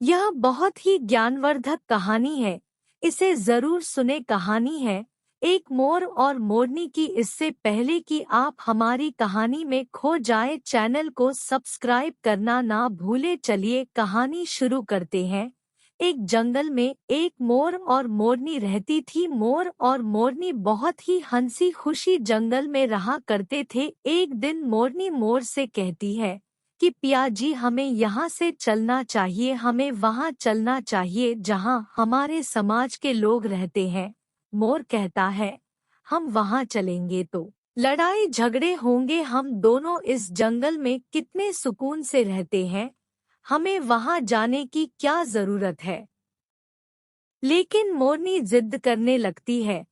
यह बहुत ही ज्ञानवर्धक कहानी है। इसे जरूर सुने। कहानी है एक मोर और मोरनी की। इससे पहले कि आप हमारी कहानी में खो जाए, चैनल को सब्सक्राइब करना ना भूले। चलिए कहानी शुरू करते हैं। एक जंगल में एक मोर और मोरनी रहती थी। मोर और मोरनी बहुत ही हंसी खुशी जंगल में रहा करते थे। एक दिन मोरनी मोर से कहती है कि पिया जी, हमें यहाँ से चलना चाहिए, हमें वहाँ चलना चाहिए जहाँ हमारे समाज के लोग रहते हैं। मोर कहता है, हम वहाँ चलेंगे तो लड़ाई झगड़े होंगे। हम दोनों इस जंगल में कितने सुकून से रहते हैं, हमें वहाँ जाने की क्या जरूरत है। लेकिन मोरनी जिद करने लगती है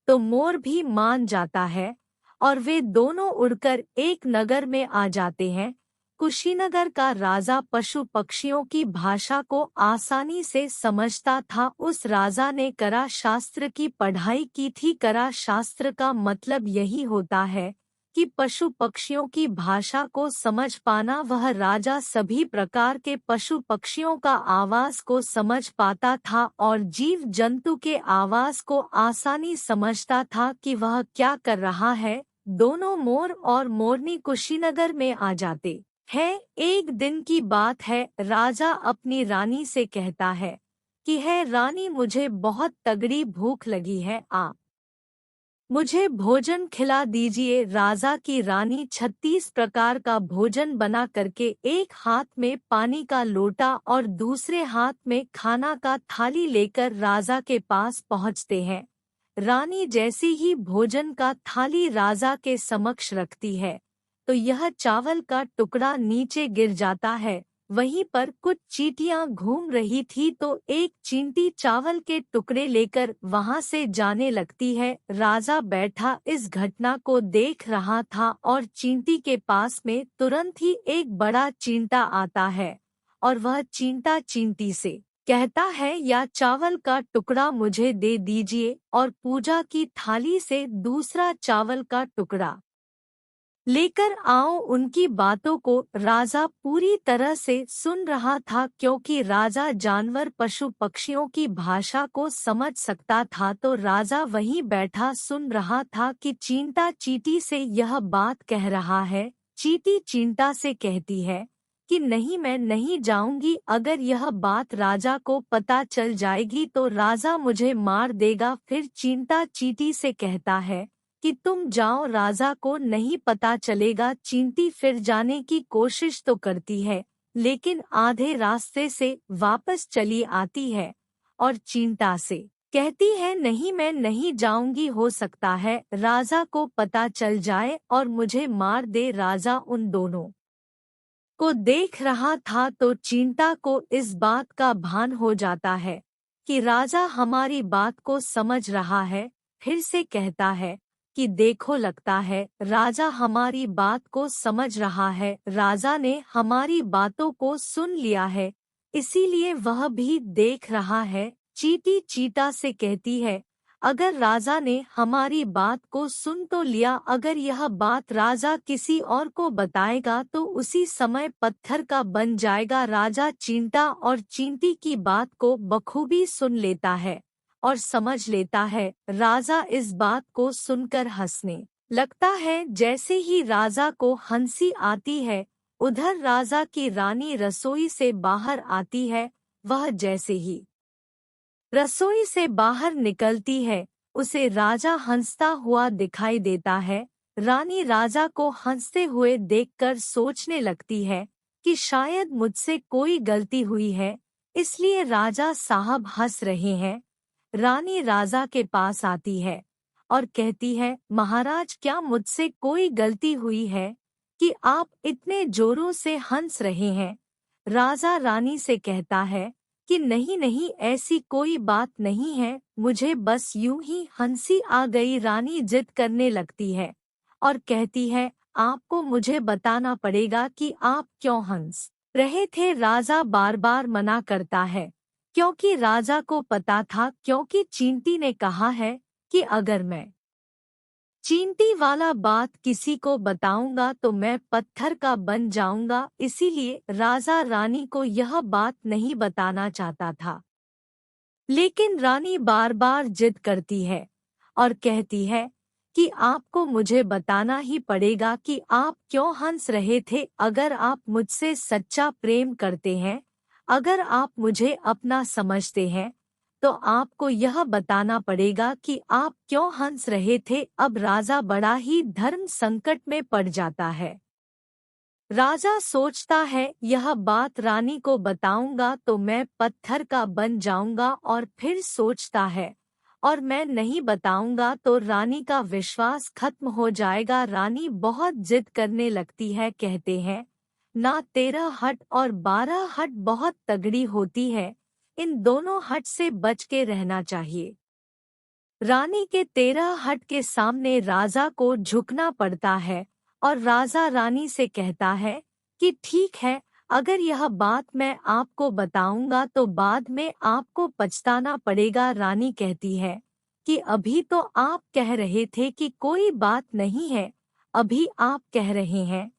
तो मोर भी मान जाता है और वे दोनों उड़कर एक नगर में आ जाते हैं। कुशीनगर का राजा पशु पक्षियों की भाषा को आसानी से समझता था। उस राजा ने करा शास्त्र की पढ़ाई की थी। करा शास्त्र का मतलब यही होता है कि पशु पक्षियों की भाषा को समझ पाना। वह राजा सभी प्रकार के पशु पक्षियों का आवाज को समझ पाता था और जीव जंतु के आवाज को आसानी समझता था कि वह क्या कर रहा है। दोनों मोर और मोरनी कुशीनगर में आ जाते हैं। एक दिन की बात है। राजा अपनी रानी से कहता है कि है रानी, मुझे बहुत तगड़ी भूख लगी है, आप मुझे भोजन खिला दीजिए। राजा की रानी 36 प्रकार का भोजन बना करके एक हाथ में पानी का लोटा और दूसरे हाथ में खाना का थाली लेकर राजा के पास पहुंचते हैं। रानी जैसी ही भोजन का थाली राजा के समक्ष रखती है तो यह चावल का टुकड़ा नीचे गिर जाता है। वहीं पर कुछ चींटियां घूम रही थी तो एक चींटी चावल के टुकड़े लेकर वहां से जाने लगती है। राजा बैठा इस घटना को देख रहा था और चींटी के पास में तुरंत ही एक बड़ा चींटा आता है और वह चींटा चींटी से कहता है, या चावल का टुकड़ा मुझे दे दीजिए और पूजा की थाली से दूसरा चावल का टुकड़ा लेकर आओ। उनकी बातों को राजा पूरी तरह से सुन रहा था क्योंकि राजा जानवर पशु पक्षियों की भाषा को समझ सकता था। तो राजा वहीं बैठा सुन रहा था कि चींटा चींटी से यह बात कह रहा है। चींटी चींटा से कहती है कि नहीं, मैं नहीं जाऊंगी। अगर यह बात राजा को पता चल जाएगी तो राजा मुझे मार देगा। फिर चींटा चींटी से कहता है कि तुम जाओ, राजा को नहीं पता चलेगा। चींटी फिर जाने की कोशिश तो करती है लेकिन आधे रास्ते से वापस चली आती है और चींटा से कहती है, नहीं, मैं नहीं जाऊंगी, हो सकता है राजा को पता चल जाए और मुझे मार दे। राजा उन दोनों को देख रहा था तो चींटा को इस बात का भान हो जाता है कि राजा हमारी बात को समझ रहा है। फिर से कहता है कि देखो, लगता है राजा हमारी बात को समझ रहा है, राजा ने हमारी बातों को सुन लिया है, इसीलिए वह भी देख रहा है। चींटी चींटा से कहती है, अगर राजा ने हमारी बात को सुन तो लिया, अगर यह बात राजा किसी और को बताएगा तो उसी समय पत्थर का बन जाएगा। राजा चींटा और चींटी की बात को बखूबी सुन लेता है और समझ लेता है। राजा इस बात को सुनकर हंसने लगता है। जैसे ही राजा को हंसी आती है, उधर राजा की रानी रसोई से बाहर आती है। वह जैसे ही रसोई से बाहर निकलती है, उसे राजा हंसता हुआ दिखाई देता है। रानी राजा को हंसते हुए देखकर सोचने लगती है कि शायद मुझसे कोई गलती हुई है, इसलिए राजा साहब हंस रहे हैं। रानी राजा के पास आती है और कहती है, महाराज, क्या मुझसे कोई गलती हुई है कि आप इतने जोरों से हंस रहे हैं? राजा रानी से कहता है कि नहीं नहीं, ऐसी कोई बात नहीं है, मुझे बस यूं ही हंसी आ गई। रानी जिद करने लगती है और कहती है, आपको मुझे बताना पड़ेगा कि आप क्यों हंस रहे थे। राजा बार बार मना करता है क्योंकि राजा को पता था, क्योंकि चींटी ने कहा है कि अगर मैं चींटी वाला बात किसी को बताऊंगा तो मैं पत्थर का बन जाऊंगा, इसीलिए राजा रानी को यह बात नहीं बताना चाहता था। लेकिन रानी बार बार जिद करती है और कहती है कि आपको मुझे बताना ही पड़ेगा कि आप क्यों हंस रहे थे। अगर आप मुझसे सच्चा प्रेम करते हैं, अगर आप मुझे अपना समझते हैं, तो आपको यह बताना पड़ेगा कि आप क्यों हंस रहे थे। अब राजा बड़ा ही धर्म संकट में पड़ जाता है। राजा सोचता है यह बात रानी को बताऊंगा तो मैं पत्थर का बन जाऊंगा, और फिर सोचता है और मैं नहीं बताऊंगा तो रानी का विश्वास खत्म हो जाएगा। रानी बहुत जिद करने लगती है, कहते हैं ना 13 हट और 12 हट बहुत तगड़ी होती है, इन दोनों हट से बच के रहना चाहिए। रानी के 13 हट के सामने राजा को झुकना पड़ता है और राजा रानी से कहता है कि ठीक है, अगर यह बात मैं आपको बताऊंगा तो बाद में आपको पछताना पड़ेगा। रानी कहती है कि अभी तो आप कह रहे थे कि कोई बात नहीं है, अभी आप कह रहे हैं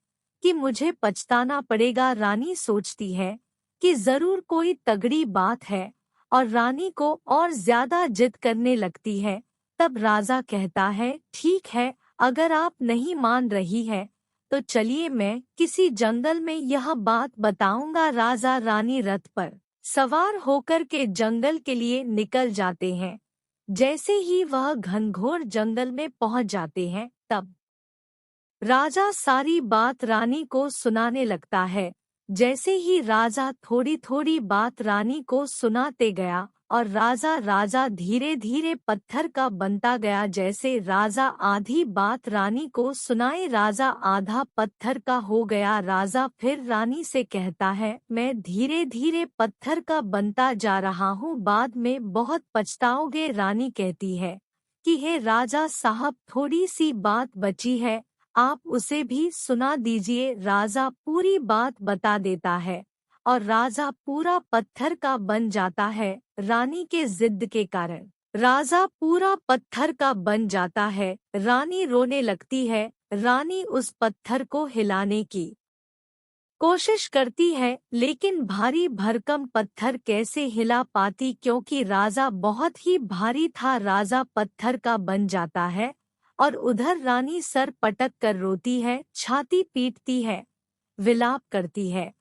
कि मुझे पछताना पड़ेगा। रानी सोचती है कि जरूर कोई तगड़ी बात है और रानी को और ज्यादा जिद करने लगती है। तब राजा कहता है ठीक है, अगर आप नहीं मान रही है तो चलिए मैं किसी जंगल में यह बात बताऊंगा। राजा रानी रथ पर सवार होकर के जंगल के लिए निकल जाते हैं। जैसे ही वह घनघोर जंगल में पहुंच जाते हैं, तब राजा सारी बात रानी को सुनाने लगता है। जैसे ही राजा थोड़ी थोड़ी बात रानी को सुनाते गया और राजा धीरे धीरे पत्थर का बनता गया। जैसे राजा आधी बात रानी को सुनाए, राजा आधा पत्थर का हो गया। राजा फिर रानी से कहता है मैं धीरे धीरे पत्थर का बनता जा रहा हूँ, बाद में बहुत पछताओगे। रानी कहती है कि हे राजा साहब, थोड़ी सी बात बची है, आप उसे भी सुना दीजिए। राजा पूरी बात बता देता है और राजा पूरा पत्थर का बन जाता है। रानी के जिद के कारण राजा पूरा पत्थर का बन जाता है। रानी रोने लगती है। रानी उस पत्थर को हिलाने की कोशिश करती है, लेकिन भारी भरकम पत्थर कैसे हिला पाती, क्योंकि राजा बहुत ही भारी था। राजा पत्थर का बन जाता है और उधर रानी सर पटक कर रोती है, छाती पीटती है, विलाप करती है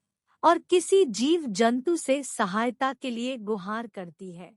और किसी जीव जंतु से सहायता के लिए गुहार करती है।